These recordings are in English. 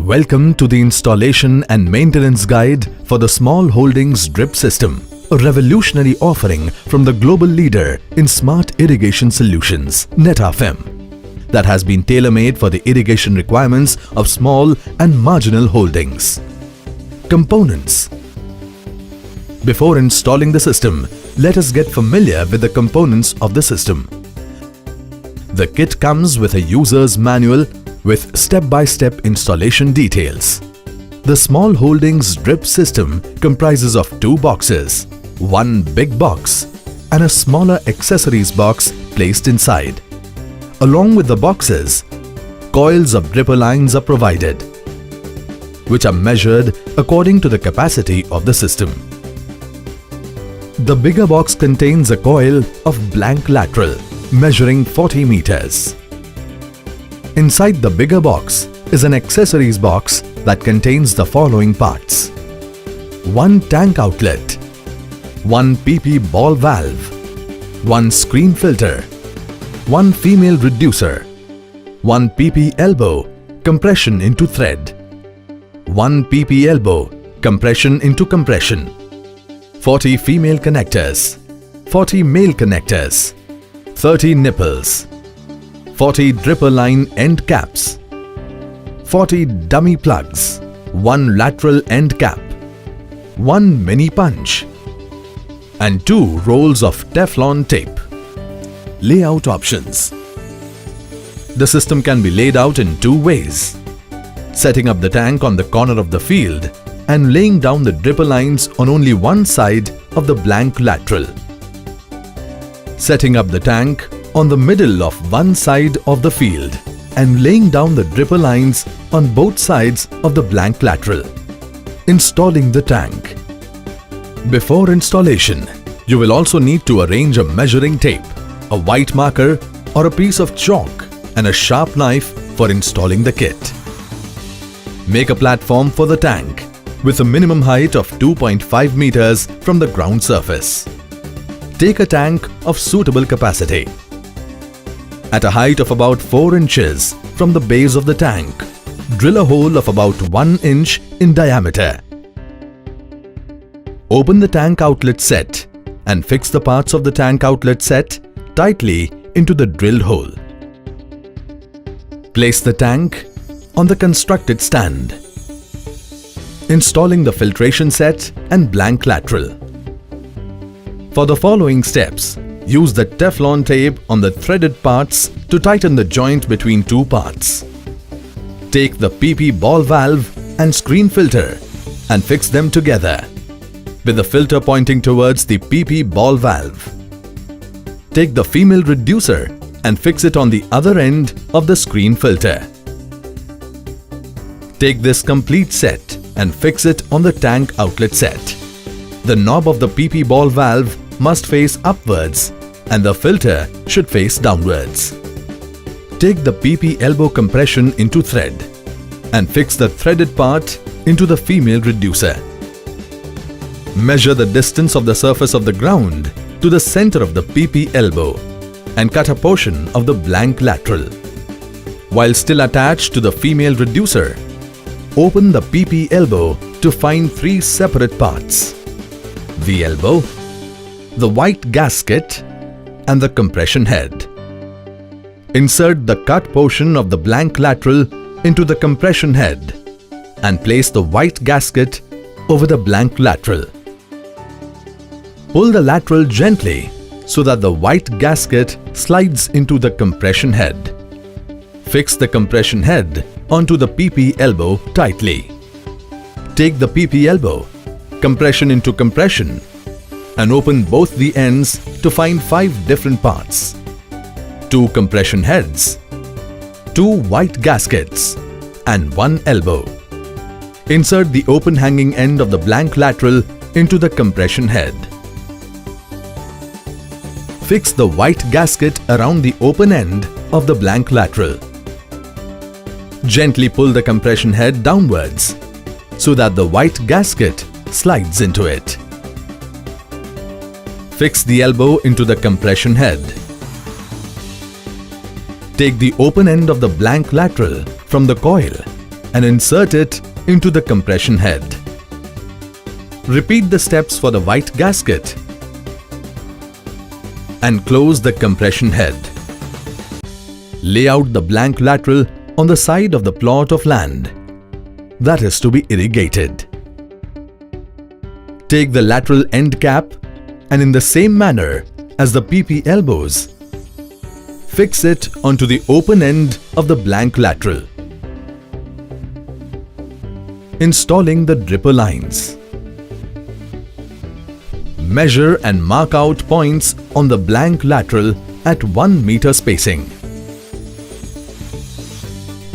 Welcome to the installation and maintenance guide for the Small Holdings Drip System, a revolutionary offering from the global leader in smart irrigation solutions, Netafim, that has been tailor-made for the irrigation requirements of small and marginal holdings. Components. Before installing the system, let us get familiar with the components of the system. The kit comes with a user's manual with step-by-step installation details. The Small Holdings Drip System comprises of two boxes, one big box and a smaller accessories box placed inside. Along with the boxes, coils of dripper lines are provided, which are measured according to the capacity of the system. The bigger box contains a coil of blank lateral measuring 40 meters. Inside the bigger box is an accessories box that contains the following parts: one tank outlet, one PP ball valve, one screen filter, one female reducer, one PP elbow compression into thread, one PP elbow compression into compression, 40 female connectors, 40 male connectors, 30 nipples, 40 dripper line end caps, 40 dummy plugs, one lateral end cap, one mini punch, and 2 rolls of Teflon tape. Layout options. The system can be laid out in 2 ways: setting up the tank on the corner of the field and laying down the dripper lines on only one side of the blank lateral. Setting up the tank on the middle of one side of the field and laying down the dripper lines on both sides of the blank lateral. Installing the tank. Before installation, you will also need to arrange a measuring tape, a white marker or a piece of chalk and a sharp knife for installing the kit. Make a platform for the tank with a minimum height of 2.5 meters from the ground surface. Take a tank of suitable capacity. At a height of about 4 inches from the base of the tank, drill a hole of about 1 inch in diameter. Open the tank outlet set and fix the parts of the tank outlet set tightly into the drilled hole. Place the tank on the constructed stand. Installing the filtration set and blank lateral. For the following steps, use the Teflon tape on the threaded parts to tighten the joint between 2 parts. Take the PP ball valve and screen filter and fix them together, with the filter pointing towards the PP ball valve. Take the female reducer and fix it on the other end of the screen filter. Take this complete set and fix it on the tank outlet set. The knob of the PP ball valve must face upwards and the filter should face downwards. Take the PP elbow compression into thread and fix the threaded part into the female reducer. Measure the distance of the surface of the ground to the center of the PP elbow and cut a portion of the blank lateral. While still attached to the female reducer, open the PP elbow to find 3 separate parts: the elbow, the white gasket, and the compression head. Insert the cut portion of the blank lateral into the compression head and place the white gasket over the blank lateral. Pull the lateral gently so that the white gasket slides into the compression head. Fix the compression head onto the PP elbow tightly. Take the PP elbow, compression into compression, and open both the ends to find 5 different parts: 2 compression heads, 2 white gaskets, and 1 elbow. Insert the open hanging end of the blank lateral into the compression head. Fix the white gasket around the open end of the blank lateral. Gently pull the compression head downwards so that the white gasket slides into it. Fix the elbow into the compression head. Take the open end of the blank lateral from the coil and insert it into the compression head. Repeat the steps for the white gasket and close the compression head. Lay out the blank lateral on the side of the plot of land that is to be irrigated. Take the lateral end cap and in the same manner as the PP elbows, fix it onto the open end of the blank lateral. Installing the dripper lines. Measure and mark out points on the blank lateral at 1 meter spacing.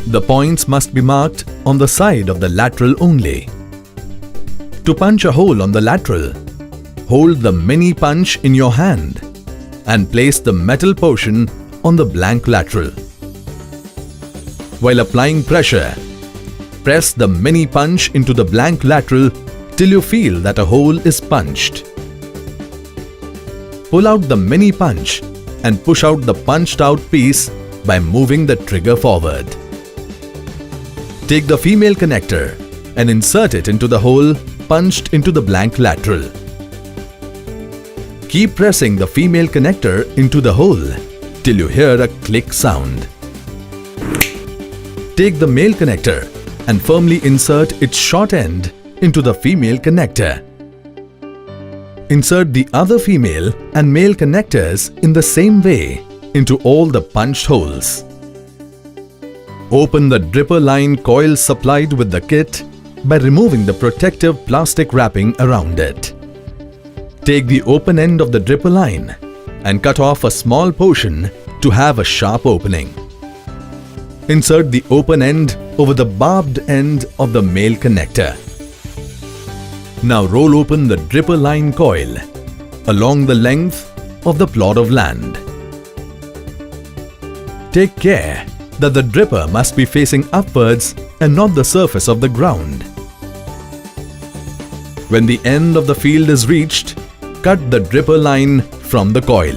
The points must be marked on the side of the lateral only. To punch a hole on the lateral, hold the mini punch in your hand and place the metal portion on the blank lateral. While applying pressure, press the mini punch into the blank lateral till you feel that a hole is punched. Pull out the mini punch and push out the punched out piece by moving the trigger forward. Take the female connector and insert it into the hole punched into the blank lateral. Keep pressing the female connector into the hole till you hear a click sound. Take the male connector and firmly insert its short end into the female connector. Insert the other female and male connectors in the same way into all the punched holes. Open the dripper line coil supplied with the kit by removing the protective plastic wrapping around it. Take the open end of the dripper line and cut off a small portion to have a sharp opening. Insert the open end over the barbed end of the male connector. Now roll open the dripper line coil along the length of the plot of land. Take care that the dripper must be facing upwards and not the surface of the ground. When the end of the field is reached, cut the dripper line from the coil.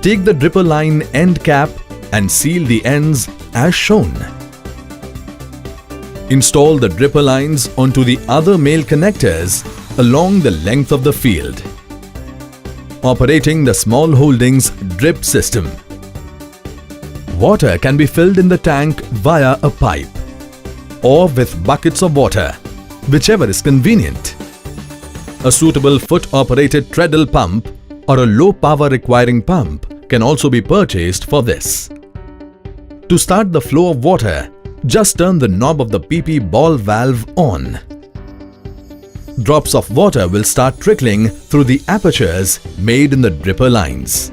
Take the dripper line end cap and seal the ends as shown. Install the dripper lines onto the other male connectors along the length of the field. Operating the small holdings drip system. Water can be filled in the tank via a pipe or with buckets of water, whichever is convenient. A suitable foot-operated treadle pump or a low power requiring pump can also be purchased for this. To start the flow of water, just turn the knob of the PP ball valve on. Drops of water will start trickling through the apertures made in the dripper lines.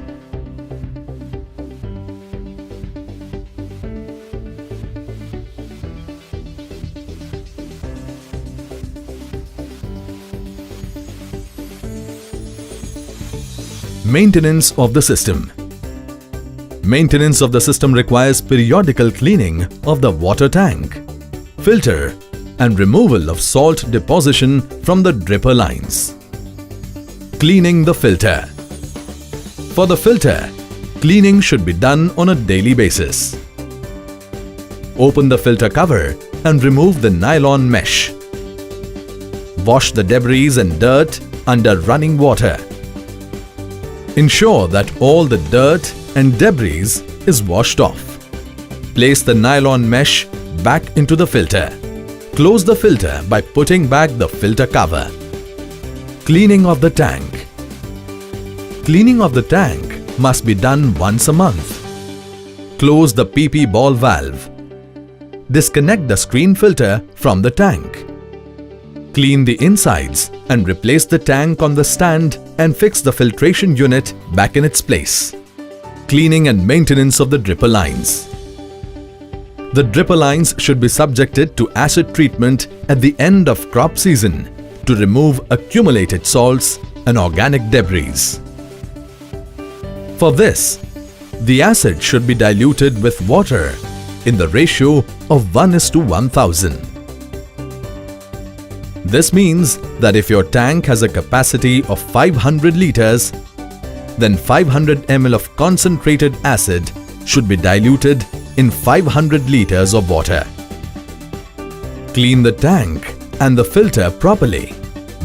Maintenance of the system. Maintenance of the system requires periodical cleaning of the water tank, filter, and removal of salt deposition from the dripper lines. Cleaning the filter. For the filter, cleaning should be done on a daily basis. Open the filter cover and remove the nylon mesh. Wash the debris and dirt under running water. Ensure that all the dirt and debris is washed off. Place the nylon mesh back into the filter. Close the filter by putting back the filter cover. Cleaning of the tank. Cleaning of the tank must be done once a month. Close the PP ball valve. Disconnect the screen filter from the tank. Clean the insides and replace the tank on the stand and fix the filtration unit back in its place. Cleaning and maintenance of the dripper lines. The dripper lines should be subjected to acid treatment at the end of crop season to remove accumulated salts and organic debris. For this, the acid should be diluted with water in the ratio of 1:1000. This means that if your tank has a capacity of 500 liters, then 500 ml of concentrated acid should be diluted in 500 liters of water. Clean the tank and the filter properly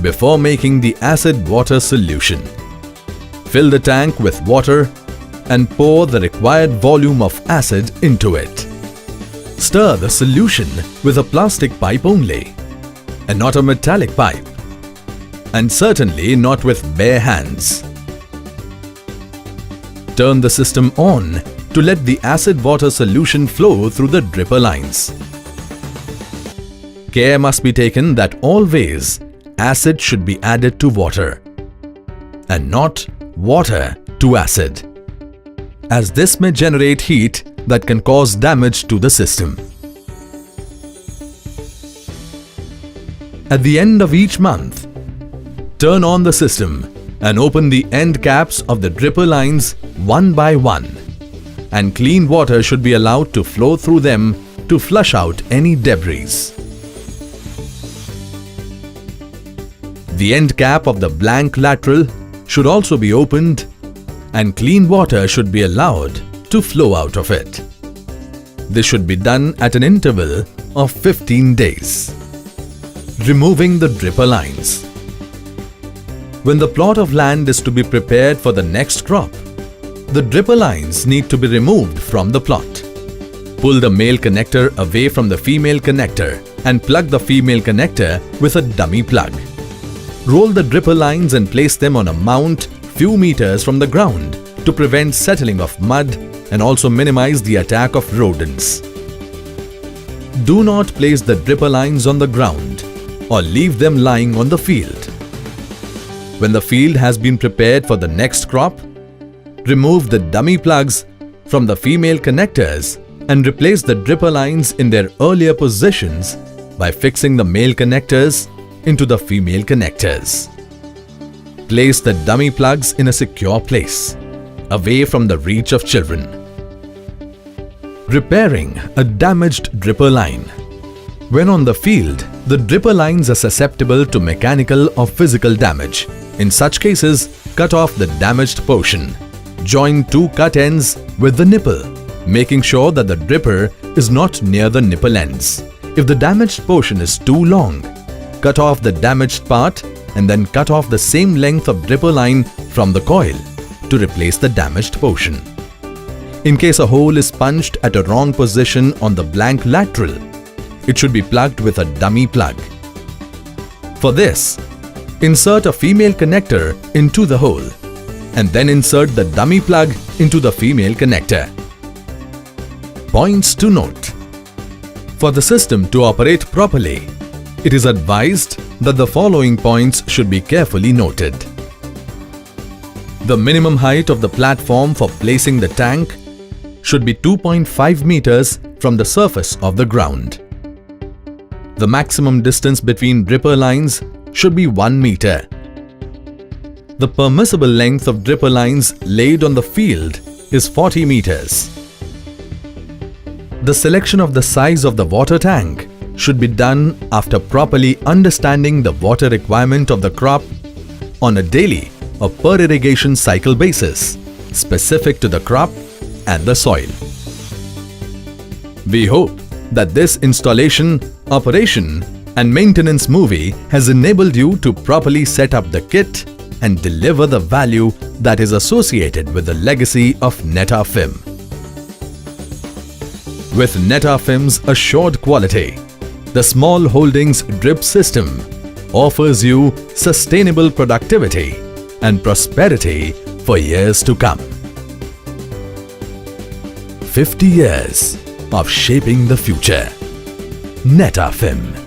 before making the acid water solution. Fill the tank with water and pour the required volume of acid into it. Stir the solution with a plastic pipe only and not a metallic pipe, and certainly not with bare hands. Turn the system on to let the acid water solution flow through the dripper lines. Care must be taken that always acid should be added to water and not water to acid, as this may generate heat that can cause damage to the system. At the end of each month, turn on the system and open the end caps of the dripper lines one by one, and clean water should be allowed to flow through them to flush out any debris. The end cap of the blank lateral should also be opened and clean water should be allowed to flow out of it. This should be done at an interval of 15 days. Removing the dripper lines. When the plot of land is to be prepared for the next crop, the dripper lines need to be removed from the plot. Pull the male connector away from the female connector and plug the female connector with a dummy plug. Roll the dripper lines and place them on a mount few meters from the ground to prevent settling of mud and also minimize the attack of rodents. Do not place the dripper lines on the ground or leave them lying on the field. When the field has been prepared for the next crop, remove the dummy plugs from the female connectors and replace the dripper lines in their earlier positions by fixing the male connectors into the female connectors. Place the dummy plugs in a secure place, away from the reach of children. Repairing a damaged dripper line. When on the field, the dripper lines are susceptible to mechanical or physical damage. In such cases, cut off the damaged portion. Join two cut ends with the nipple, making sure that the dripper is not near the nipple ends. If the damaged portion is too long, cut off the damaged part and then cut off the same length of dripper line from the coil to replace the damaged portion. In case a hole is punched at a wrong position on the blank lateral, it should be plugged with a dummy plug. For this, insert a female connector into the hole and then insert the dummy plug into the female connector. Points to note. For the system to operate properly, it is advised that the following points should be carefully noted. The minimum height of the platform for placing the tank should be 2.5 meters from the surface of the ground. The maximum distance between dripper lines should be 1 meter. The permissible length of dripper lines laid on the field is 40 meters. The selection of the size of the water tank should be done after properly understanding the water requirement of the crop on a daily or per irrigation cycle basis, specific to the crop and the soil. We hope that this installation, operation and maintenance movie has enabled you to properly set up the kit and deliver the value that is associated with the legacy of Netafim. With Netafim's assured quality, the Small Holdings Drip System offers you sustainable productivity and prosperity for years to come. 50 years of shaping the future. Netafim.